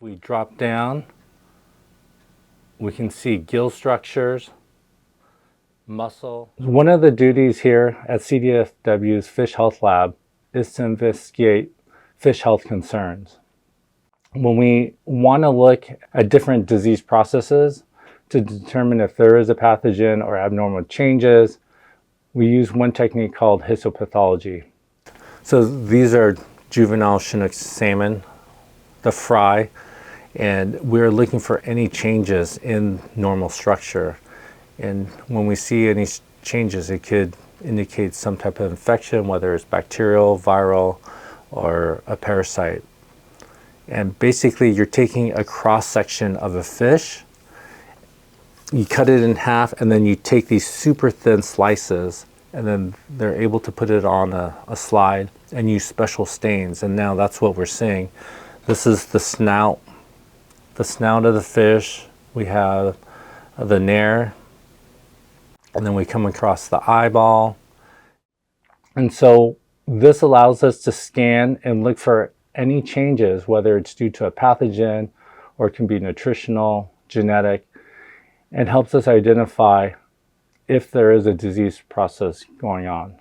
We drop down, we can see gill structures, muscle. One of the duties here at CDFW's Fish Health Lab is to investigate fish health concerns. When we want to look at different disease processes to determine if there is a pathogen or abnormal changes, we use one technique called histopathology. So these are juvenile Chinook salmon, the fry, and we're looking for any changes in normal structure. And when we see any changes, it could indicate some type of infection, whether it's bacterial, viral, or a parasite. And basically you're taking a cross section of a fish, you cut it in half, and then you take these super thin slices, and then they're able to put it on a slide and use special stains. And now that's what we're seeing. This is the snout of the fish. We have the nair, and then we come across the eyeball. And so this allows us to scan and look for any changes, whether it's due to a pathogen or it can be nutritional, genetic, and helps us identify if there is a disease process going on.